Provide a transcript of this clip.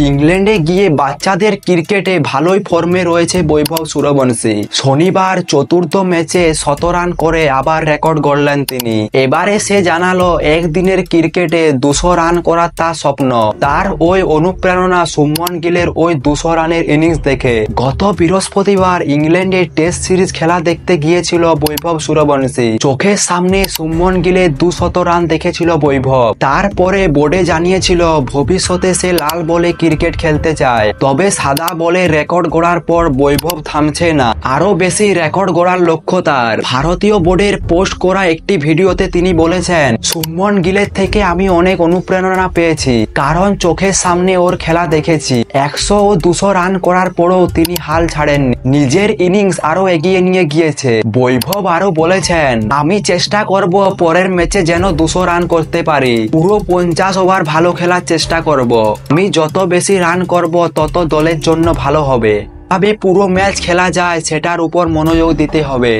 ইংল্যান্ডে গিয়ে বাচ্চাদের ক্রিকেটে ভালোই ফর্মে রয়েছে বৈভব সূর্যবংশী। শনিবার চতুর্থ ম্যাচে ১৭ রান করে আবার রেকর্ড গড়লেন তিনি। এবারে সে জানালো একদিনের ক্রিকেটে ২০০ রান করার তার স্বপ্ন। তার ওই অনুপ্রেরণা শুভমন গিলের ওই ২০০ রানের ইনিংস দেখে। গত বৃহস্পতিবার ইংল্যান্ডে টেস্ট সিরিজ খেলা দেখতে গিয়েছিল বৈভব সূর্যবংশী। চোখের সামনে শুভমন গিলের ২০০ রান দেখেছিল বৈভব। তারপরে বোর্ডে জানিয়েছিল ভবিষ্যতে সে লাল বলে ক্রিকেট খেলতে চায়। তবে সাদা বলে রেকর্ড গড়ার পর বৈভব থামছে না, আরো বেশি রেকর্ড গড়ার লক্ষ্য তার। ভারতীয় বোর্ডের পোস্ট করা একটি ভিডিওতে তিনি বলেছেন, শুভমন গিলের থেকে আমি অনেক অনুপ্রেরণা পেয়েছি, কারণ চোখের সামনে ওর খেলা দেখেছি। ১০০ ও ২০০ রান করার পরও তিনি হাল ছাড়েননি, নিজের ইনিংস আরো এগিয়ে নিয়ে গিয়েছে। বৈভব আরো বলেছেন, আমি চেষ্টা করব পরের ম্যাচে যেন ২০০ রান করতে পারি। পুরো ৫০ ওভার ভালো খেলার চেষ্টা করব। আমি যত বেশি রান করব তত দলের জন্য ভালো হবে। তবে পুরো ম্যাচ খেলা যায় সেটার উপর মনোযোগ দিতে হবে।